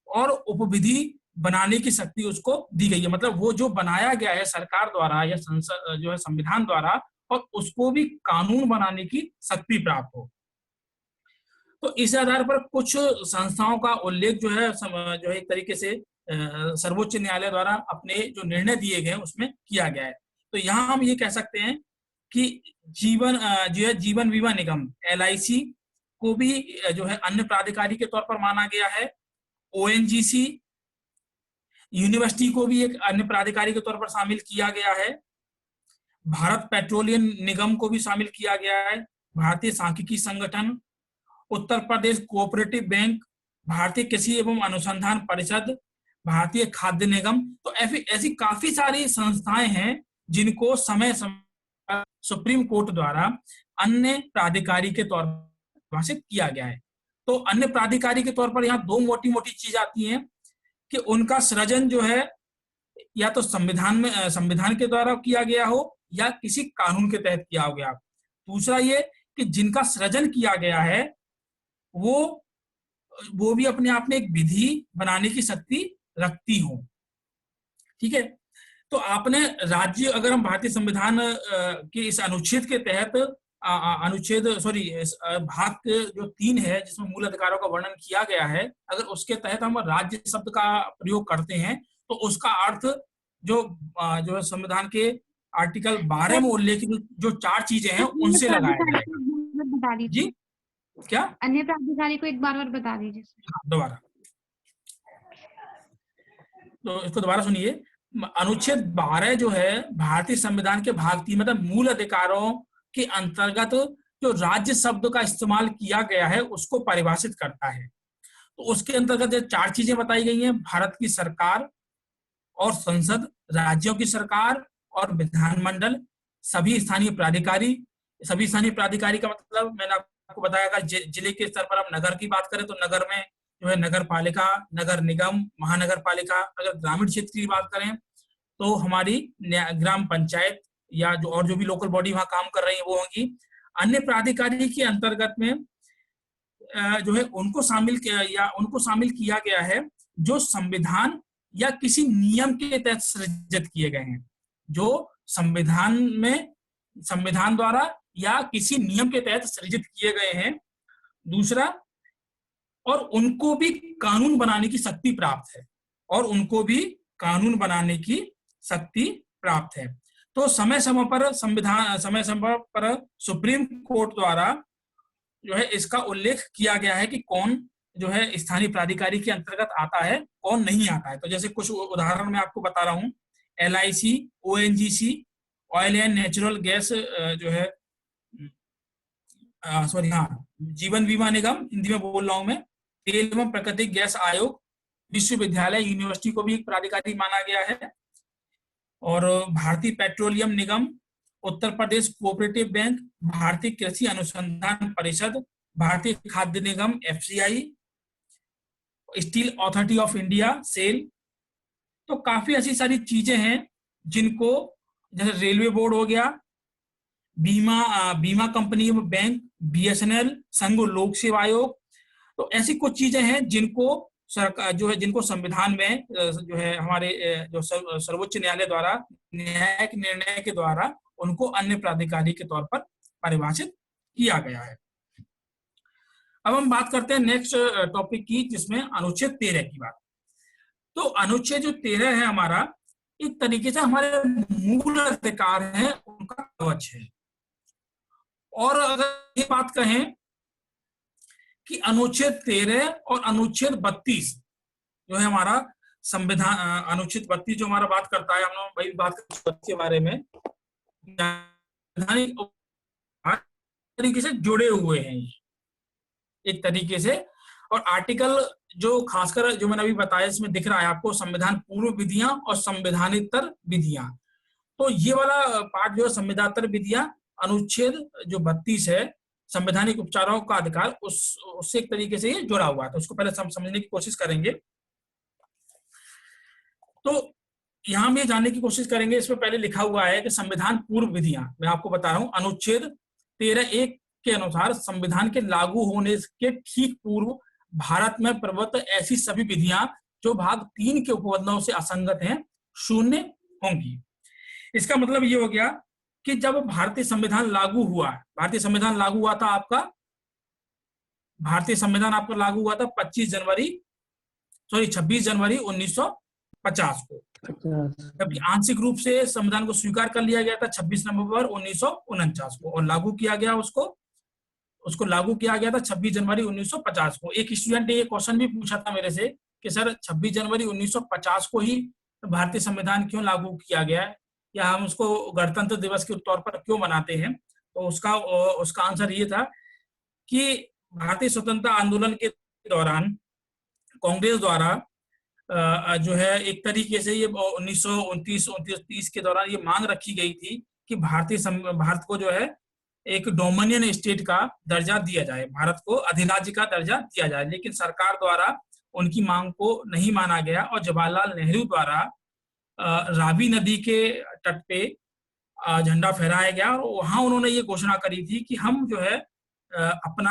और उपविधि बनाने की शक्ति उसको दी गई है। मतलब वो जो बनाया गया है सरकार द्वारा या संसद जो है संविधान द्वारा, और उसको भी कानून बनाने की शक्ति प्राप्त हो। तो इस आधार पर कुछ संस्थाओं का उल्लेख जो है एक तरीके से सर्वोच्च न्यायालय द्वारा अपने जो निर्णय दिए गए उसमें किया गया है। तो यहाँ हम ये कह सकते हैं कि जीवन बीमा निगम LIC को भी जो है अन्य प्राधिकारी के तौर पर माना गया है। ONGC यूनिवर्सिटी को भी एक अन्य प्राधिकारी के तौर पर शामिल किया गया है। भारत पेट्रोलियम निगम को भी शामिल किया गया है। भारतीय सांख्यिकी संगठन, उत्तर प्रदेश कोऑपरेटिव बैंक, भारतीय कृषि एवं अनुसंधान परिषद, भारतीय खाद्य निगम। तो ऐसी काफी सारी संस्थाएं हैं जिनको समय समय पर सुप्रीम कोर्ट द्वारा अन्य प्राधिकारी के तौर पर परिभाषित किया गया है। तो अन्य प्राधिकारी के तौर पर यहाँ दो मोटी मोटी चीज आती हैं कि उनका सृजन जो है या तो संविधान के द्वारा किया गया हो या किसी कानून के तहत किया हो गया। दूसरा ये कि जिनका सृजन किया गया है वो भी अपने आप में एक विधि बनाने की शक्ति रखती हो। ठीक है, तो आपने राज्य, अगर हम भारतीय संविधान के इस अनुच्छेद के तहत भाग जो 3 है जिसमें मूल अधिकारों का वर्णन किया गया है, अगर उसके तहत हम राज्य शब्द का प्रयोग करते हैं तो उसका अर्थ जो है संविधान के आर्टिकल 12 में उल्लेखित जो 4 चीजें हैं उनसे लगाया जाएगा। बता दीजिए जी क्या? अन्य प्राधिकारी को एक बार और बता दीजिए। हाँ, दोबारा, तो इसको दोबारा सुनिए। अनुच्छेद 12 जो है भारतीय संविधान के भाग 3 मतलब मूल अधिकारों के अंतर्गत जो राज्य शब्द का इस्तेमाल किया गया है उसको परिभाषित करता है। तो उसके अंतर्गत 4 चीजें बताई गई हैं: भारत की सरकार और संसद, राज्यों की सरकार और विधानमंडल, सभी स्थानीय प्राधिकारी। सभी स्थानीय प्राधिकारी का मतलब मैंने आपको बताया था, जिले के स्तर पर हम नगर की बात करें तो नगर में जो है नगर पालिका, नगर निगम, महानगर पालिका। अगर ग्रामीण क्षेत्र की बात करें तो हमारी ग्राम पंचायत या जो भी लोकल बॉडी वहां काम कर रही है वो होंगी। अन्य प्राधिकारी के अंतर्गत में जो है उनको शामिल किया गया है जो संविधान या किसी नियम के तहत सृजित किए गए हैं, जो संविधान द्वारा या किसी नियम के तहत सृजित किए गए हैं। दूसरा, और उनको भी कानून बनाने की शक्ति प्राप्त है। तो समय समय पर सुप्रीम कोर्ट द्वारा जो है इसका उल्लेख किया गया है कि कौन जो है स्थानीय प्राधिकारी के अंतर्गत आता है, कौन नहीं आता है। तो जैसे कुछ उदाहरण मैं आपको बता रहा हूँ: LIC, ONGC, oil and natural gas जो है जीवन बीमा निगम, हिंदी में बोल रहा हूं मैं, तेल एवं प्राकृतिक गैस आयोग, विश्वविद्यालय, यूनिवर्सिटी को भी एक प्राधिकारी माना गया है, और Bharatiya petroleum Nigam, Uttar Pradesh cooperative bank, Bharatiya Krishi Anusandhan Parishad, Bharatiya Khadya Nigam FCI, steel authority of India SAIL. तो काफी ऐसी सारी चीजें हैं जिनको, जैसे रेलवे बोर्ड हो गया, बीमा कंपनी बैंक, BSNL, संघ लोक सेवा आयोग। तो ऐसी कुछ चीजें हैं जिनको सरकार जो है, जिनको संविधान में जो है हमारे जो सर्वोच्च न्यायालय द्वारा न्यायिक निर्णय के द्वारा उनको अन्य प्राधिकारी के तौर पर परिभाषित किया गया है। अब हम बात करते हैं नेक्स्ट टॉपिक की, जिसमें अनुच्छेद 13 की बात। तो अनुच्छेद जो 13 है हमारा, एक तरीके से हमारे मूल अधिकार हैं उनका कवच है। और अगर ये बात कहें कि अनुच्छेद 13 और अनुच्छेद 32 जो है हमारा संविधान, अनुच्छेद 32 जो हमारा बात करता है, हम लोग वही बात करते हैं के बारे में, तरीके से जुड़े हुए हैं एक तरीके से। और आर्टिकल जो खासकर जो मैंने अभी बताया इसमें दिख रहा है आपको, संविधान पूर्व विधियां और संविधानेतर विधियां। तो ये वाला पार्ट जो है संविधानेतर विधियां, अनुच्छेद जो 32 है, संवैधानिक उपचारों का अधिकार, उससे एक तरीके से ये जुड़ा हुआ है। तो उसको पहले समझने की कोशिश करेंगे। तो यहां हम ये जानने की कोशिश करेंगे, इसमें पहले लिखा हुआ है कि संविधान पूर्व विधियां, मैं आपको बता रहा हूं, अनुच्छेद 13(1) के अनुसार संविधान के लागू होने के ठीक पूर्व भारत में प्रवृत्त ऐसी सभी विधियां जो भाग 3 के उपबंधों से असंगत हैं, शून्य होंगी। इसका मतलब ये हो गया कि जब भारतीय संविधान लागू हुआ, भारतीय संविधान लागू हुआ था आपका, भारतीय संविधान आपका लागू हुआ था 26 जनवरी 1950 को, जबकि आंशिक रूप से संविधान को स्वीकार कर लिया गया था 26 नवंबर 1949 को, और लागू किया गया उसको लागू किया गया था 26 जनवरी 1950 को। एक स्टूडेंट ने ये क्वेश्चन भी पूछा था मेरे से कि सर 26 जनवरी 1950 को ही भारतीय संविधान क्यों लागू किया गया है, या हम उसको गणतंत्र दिवस के तौर पर क्यों मनाते हैं? तो उसका आंसर ये था कि भारतीय स्वतंत्रता आंदोलन के दौरान कांग्रेस द्वारा जो है एक तरीके से ये 1929-30 के दौरान ये मांग रखी गई थी कि भारत को जो है एक डोमिनियन स्टेट का दर्जा दिया जाए, भारत को अधिराज्य का दर्जा दिया जाए, लेकिन सरकार द्वारा उनकी मांग को नहीं माना गया और जवाहरलाल नेहरू द्वारा रावी नदी के तट पे झंडा फहराया गया और वहां उन्होंने ये घोषणा करी थी कि हम जो है अपने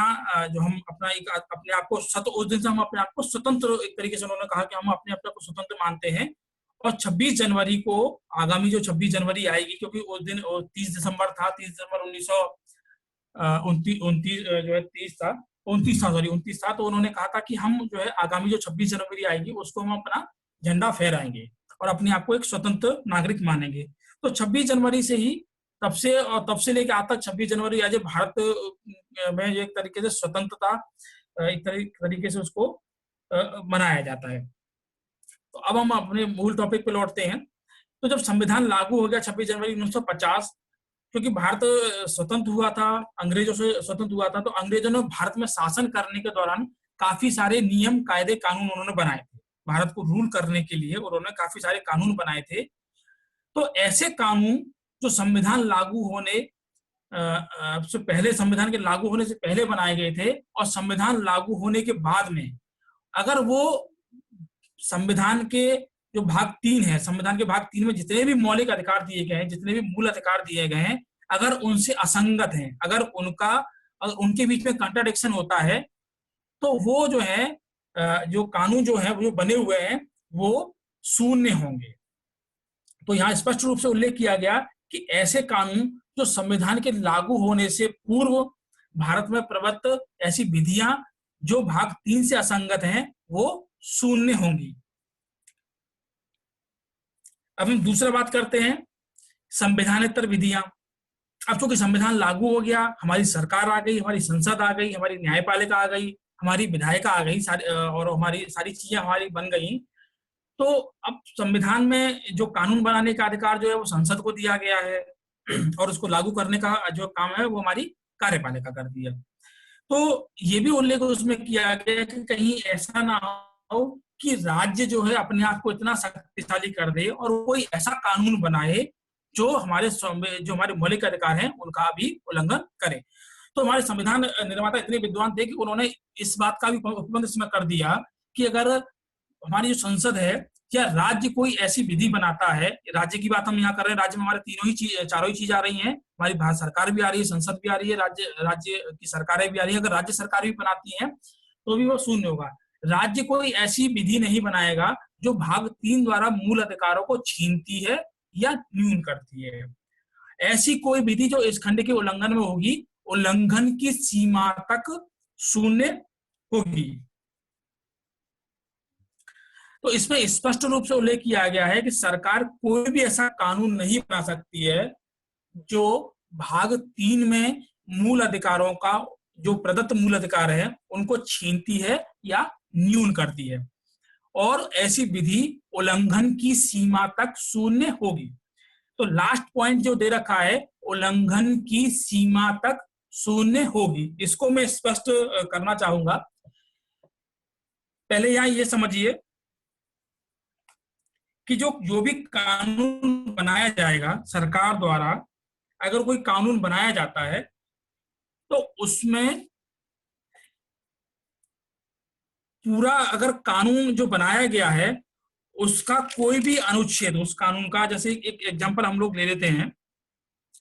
आप को उस दिन से हम अपने आप को स्वतंत्र, एक तरीके से उन्होंने कहा कि हम अपने आप को स्वतंत्र मानते हैं। और 26 जनवरी को, आगामी जो 26 जनवरी आएगी, क्योंकि उस दिन 30 दिसंबर था, 30 दिसंबर 1929 था, तो उन्होंने कहा था कि हम जो है आगामी जो 26 जनवरी आएगी उसको हम अपना झंडा फहराएंगे और अपने आप को एक स्वतंत्र नागरिक मानेंगे। तो 26 जनवरी से ही तब से लेकर आज तक 26 जनवरी आज भारत में एक तरीके से स्वतंत्रता, एक तरीके से उसको मनाया जाता है। तो अब हम अपने मूल टॉपिक पे लौटते हैं। तो जब संविधान लागू हो गया 26 जनवरी 1950, क्योंकि भारत स्वतंत्र हुआ था, अंग्रेजों से स्वतंत्र हुआ था, तो अंग्रेजों ने भारत में शासन करने के दौरान काफी सारे नियम, कायदे, कानून उन्होंने बनाए थे। भारत को रूल करने के लिए उन्होंने काफी सारे कानून बनाए थे। तो ऐसे कानून जो संविधान लागू होने से पहले, संविधान के लागू होने से पहले बनाए गए थे, और संविधान लागू होने के बाद में अगर वो संविधान के जो भाग 3 है, संविधान के भाग 3 में जितने भी मौलिक अधिकार दिए गए हैं, जितने भी मूल अधिकार दिए गए हैं, अगर उनसे असंगत हैं, अगर उनके बीच में कंट्राडिक्शन होता है, तो वो जो है जो कानून जो है वो बने हुए हैं वो शून्य होंगे। तो यहाँ स्पष्ट रूप से उल्लेख किया गया कि ऐसे कानून जो संविधान के लागू होने से पूर्व भारत में प्रवृत्त ऐसी विधियां जो भाग 3 से असंगत हैं वो शून्य होंगी। अब हम दूसरा बात करते हैं, संवैधानिक विधियां। अब चूंकि संविधान लागू हो गया, हमारी सरकार आ गई, हमारी संसद आ गई, हमारी न्यायपालिका आ गई, हमारी विधायिका आ गई, और हमारी सारी चीजें हमारी बन गई। तो अब संविधान में जो कानून बनाने का अधिकार जो है वो संसद को दिया गया है और उसको लागू करने का जो काम है वो हमारी कार्यपालिका करती है। तो ये भी उल्लेख उसमें किया गया कि कहीं ऐसा ना हो कि राज्य जो है अपने आप को इतना शक्तिशाली कर दे और कोई ऐसा कानून बनाए जो हमारे मौलिक अधिकार हैं उनका भी उल्लंघन करे। तो हमारे संविधान निर्माता इतने विद्वान थे कि उन्होंने इस बात का भी उपबंध इसमें कर दिया कि अगर हमारी जो संसद है या राज्य कोई ऐसी विधि बनाता है, राज्य की बात हम यहाँ कर रहे हैं, राज्य में हमारे चारों ही चीज आ रही हैं, हमारी भारत सरकार भी आ रही है, संसद भी आ रही है, राज्य की सरकारें भी आ रही है। अगर राज्य सरकार भी बनाती है तो भी वो शून्य होगा। राज्य कोई ऐसी विधि नहीं बनाएगा जो भाग 3 द्वारा मूल अधिकारों को छीनती है या न्यून करती है। ऐसी कोई विधि जो इस खंड के उल्लंघन में होगी, उल्लंघन की सीमा तक शून्य होगी। तो इसमें स्पष्ट रूप से उल्लेख किया गया है कि सरकार कोई भी ऐसा कानून नहीं बना सकती है जो भाग 3 में मूल अधिकारों का, जो प्रदत्त मूल अधिकार है, उनको छीनती है या न्यून करती है, और ऐसी विधि उल्लंघन की सीमा तक शून्य होगी। तो लास्ट पॉइंट जो दे रखा है, उल्लंघन की सीमा तक शून्य होगी, इसको मैं स्पष्ट करना चाहूंगा। पहले यहां ये समझिए कि जो भी कानून बनाया जाएगा सरकार द्वारा, अगर कोई कानून बनाया जाता है तो उसमें पूरा, अगर कानून जो बनाया गया है उसका कोई भी अनुच्छेद उस कानून का, जैसे एक एग्जांपल हम लोग ले लेते हैं,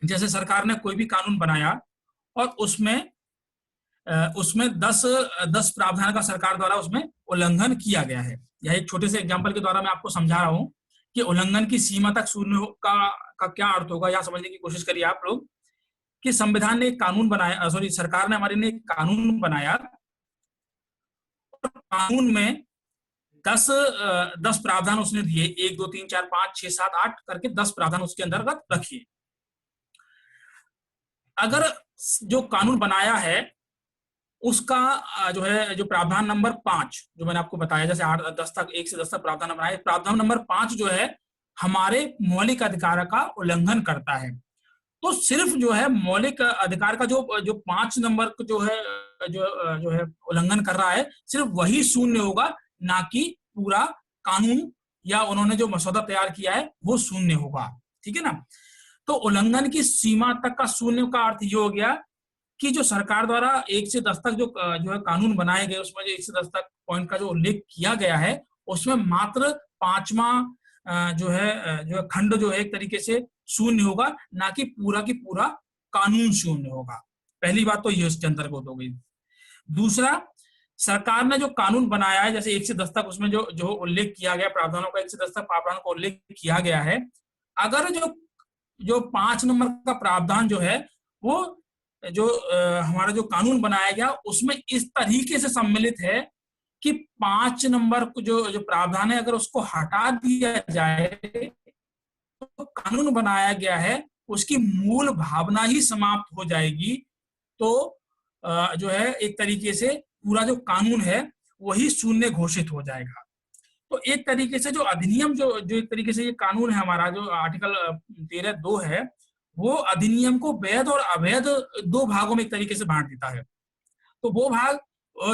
जैसे सरकार ने कोई भी कानून बनाया और उसमें 10 प्रावधान का सरकार द्वारा उसमें उल्लंघन किया गया है, या एक छोटे से एग्जांपल के द्वारा मैं आपको समझा रहा हूं कि उल्लंघन की सीमा तक शून्य का क्या अर्थ होगा, या समझने की कोशिश करिए आप लोग कि संविधान ने एक कानून बनाया, सॉरी सरकार ने हमारे ने एक कानून बनाया, कानून में 10 प्रावधान उसने दिए, 1 2 3 4 5 6 7 8 करके 10 प्रावधान उसके अंतर्गत रखिए। अगर जो कानून बनाया है उसका जो है जो प्रावधान नंबर 5 जो मैंने आपको बताया, जैसे 8 10 तक 1 से 10 तक प्रावधान बनाया, प्रावधान नंबर 5 जो है हमारे मौलिक अधिकार का उल्लंघन करता है, तो सिर्फ जो है मौलिक अधिकार का जो 5 नंबर जो है उल्लंघन कर रहा है, सिर्फ वही शून्य होगा, ना कि पूरा कानून या उन्होंने जो मसौदा तैयार किया है वो शून्य होगा। ठीक है ना। तो उल्लंघन की सीमा तक का शून्य का अर्थ ये हो गया कि जो सरकार द्वारा 1 से 10 तक जो है कानून बनाए गए, उसमें जो 1 से 10 तक पॉइंट का जो उल्लेख किया गया है, उसमें मात्र 5वां जो है खंड जो है एक तरीके से शून्य होगा, ना कि पूरा की पूरा कानून शून्य होगा। पहली बात तो ये उसके अंतर्गत हो गई। दूसरा, सरकार ने जो कानून बनाया है, जैसे 1 से 10 तक उसमें जो उल्लेख किया गया प्रावधानों का, 1 से 10 तक प्रावधानों का उल्लेख किया गया है, अगर जो 5 नंबर का प्रावधान जो है वो हमारा जो कानून बनाया गया उसमें इस तरीके से सम्मिलित है कि 5 नंबर जो प्रावधान है अगर उसको हटा दिया जाए तो कानून बनाया गया है उसकी मूल भावना ही समाप्त हो जाएगी। तो जो है एक तरीके से पूरा जो कानून है वही शून्य घोषित हो जाएगा। तो एक तरीके से जो अधिनियम जो एक तरीके से ये कानून है हमारा, जो आर्टिकल 13(2) है, वो अधिनियम को वैध और अवैध 2 भागों में एक तरीके से बांट देता है। तो वो भाग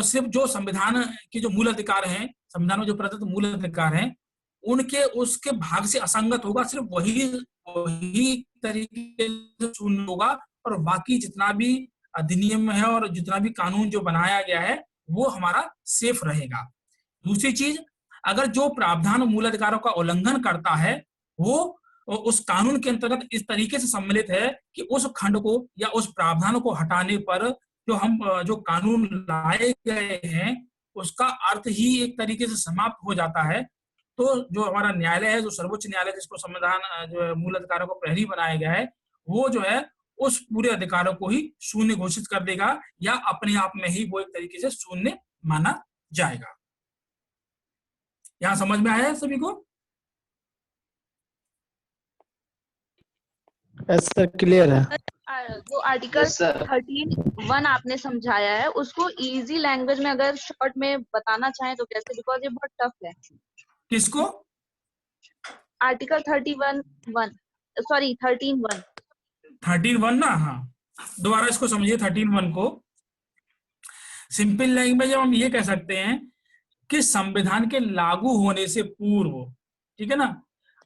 सिर्फ जो संविधान के जो मूल अधिकार हैं, संविधान में जो प्रदत्त मूल अधिकार हैं, उनके उसके भाग से असंगत होगा, सिर्फ वही तरीके से शून्य होगा, और बाकी जितना भी अधिनियम है और जितना भी कानून जो बनाया गया है वो हमारा सेफ रहेगा। दूसरी चीज, अगर जो प्रावधान मूल अधिकारों का उल्लंघन करता है वो उस कानून के अंतर्गत इस तरीके से सम्मिलित है कि उस खंड को या उस प्रावधान को हटाने पर जो कानून लाए गए हैं उसका अर्थ ही एक तरीके से समाप्त हो जाता है। तो जो हमारा न्यायालय है, जो सर्वोच्च न्यायालय जिसको संविधान जो है मूल अधिकारों को प्रहरी बनाया गया है, वो जो है उस पूरे अधिकारों को ही शून्य घोषित कर देगा, या अपने आप में ही वो एक तरीके से शून्य माना जाएगा। यहां समझ में आया सभी को? यस सर, क्लियर है। जो आर्टिकल 13(1) आपने समझाया है उसको इजी लैंग्वेज में अगर शॉर्ट में बताना चाहें तो कैसे, बिकॉज ये बहुत टफ है। किसको? आर्टिकल 13(1) सॉरी 13(1) 13(1) ना, हाँ दोबारा इसको समझिए। 13(1) को सिंपल लैंग्वेज में हम ये कह सकते हैं कि संविधान के लागू होने से पूर्व, ठीक है ना,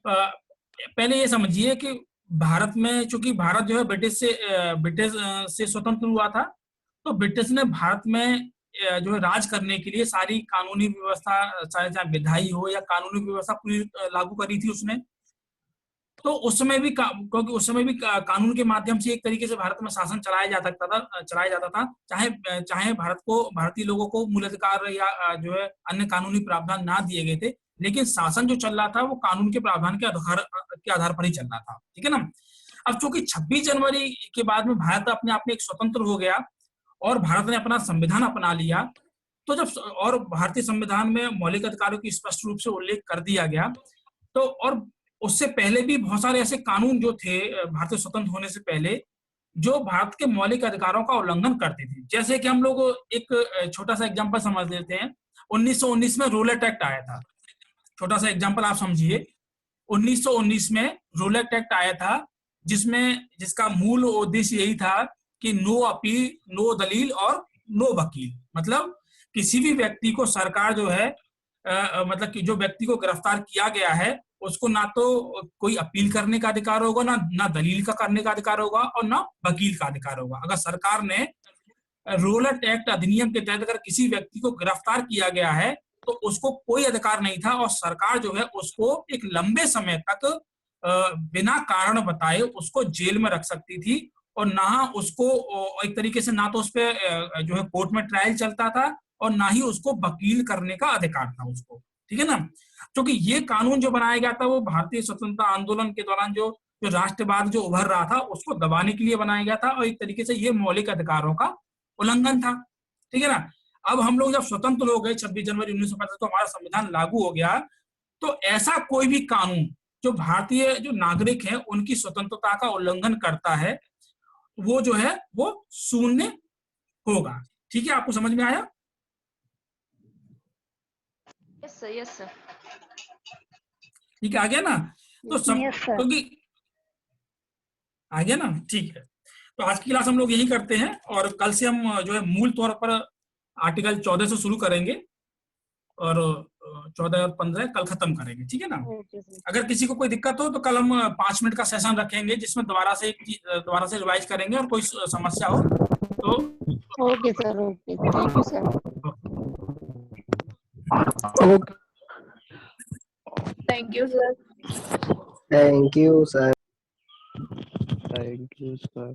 पहले ये समझिए कि भारत में, चूंकि भारत जो है ब्रिटिश से स्वतंत्र हुआ था, तो ब्रिटिश ने भारत में जो है राज करने के लिए सारी कानूनी व्यवस्था, चाहे विधायी हो या कानूनी व्यवस्था पूरी लागू करी थी उसने। तो उस समय भी क्योंकि उस समय भी कानून के माध्यम से एक तरीके से भारत में शासन चलाया जाता था, चाहे भारतीय लोगों को मूल अधिकार या जो है अन्य कानूनी प्रावधान ना दिए गए थे, लेकिन शासन जो चल रहा था वो कानून के प्रावधान के आधार पर ही चल रहा था। ठीक है ना। अब चूंकि 26 जनवरी के बाद में भारत अपने आप में एक स्वतंत्र हो गया और भारत ने अपना संविधान अपना लिया, तो जब और भारतीय संविधान में मौलिक अधिकारों की स्पष्ट रूप से उल्लेख कर दिया गया, तो और उससे पहले भी बहुत सारे ऐसे कानून जो थे भारतीय स्वतंत्र होने से पहले, जो भारत के मौलिक अधिकारों का उल्लंघन करते थे। जैसे कि हम लोग एक छोटा सा एग्जांपल समझ लेते हैं, 1919 में रूलेट एक्ट आया था। छोटा सा एग्जांपल आप समझिए, 1919 में रूलेट एक्ट आया था, जिसका मूल उद्देश्य यही था कि नो अपील, नो दलील और नो वकील। मतलब किसी भी व्यक्ति को सरकार जो है मतलब कि जो व्यक्ति को गिरफ्तार किया गया है उसको ना तो कोई अपील करने का अधिकार होगा, ना दलील का करने का अधिकार होगा, और ना वकील का अधिकार होगा। अगर सरकार ने रूलेट एक्ट अधिनियम के तहत अगर किसी व्यक्ति को गिरफ्तार किया गया है तो उसको कोई अधिकार नहीं था और सरकार जो है उसको एक लंबे समय तक बिना कारण बताए उसको जेल में रख सकती थी और ना उसको एक तरीके से ना तो उस पर जो है कोर्ट में ट्रायल चलता था और ना ही उसको वकील करने का अधिकार था उसको, ठीक है ना। क्योंकि ये कानून जो बनाया गया था वो भारतीय स्वतंत्रता आंदोलन के दौरान जो राष्ट्रवाद जो उभर रहा था उसको दबाने के लिए बनाया गया था और एक तरीके से ये मौलिक अधिकारों का उल्लंघन था, ठीक है ना। अब हम लोग जब स्वतंत्र हो गए 26 जनवरी 1945 को हमारा संविधान लागू हो गया, तो ऐसा कोई भी कानून जो भारतीय जो नागरिक हैं उनकी स्वतंत्रता का उल्लंघन करता है वो जो है वो शून्य होगा, ठीक है। आपको समझ में आया? Yes sir, yes sir. ठीक है, आ गया ना? तो क्योंकि आ गया ना, ठीक है। तो आज की क्लास हम लोग यही करते हैं और कल से हम जो है मूल तौर पर आर्टिकल 14 से शुरू करेंगे और 14 और 15 कल खत्म करेंगे, ठीक है ना। अगर किसी को कोई दिक्कत हो तो कल हम 5 मिनट का सेशन रखेंगे जिसमें दोबारा से रिवाइज करेंगे और कोई समस्या हो तो okay sir, okay, thank you sir. Okay, thank you sir. Thank you sir. Thank you sir.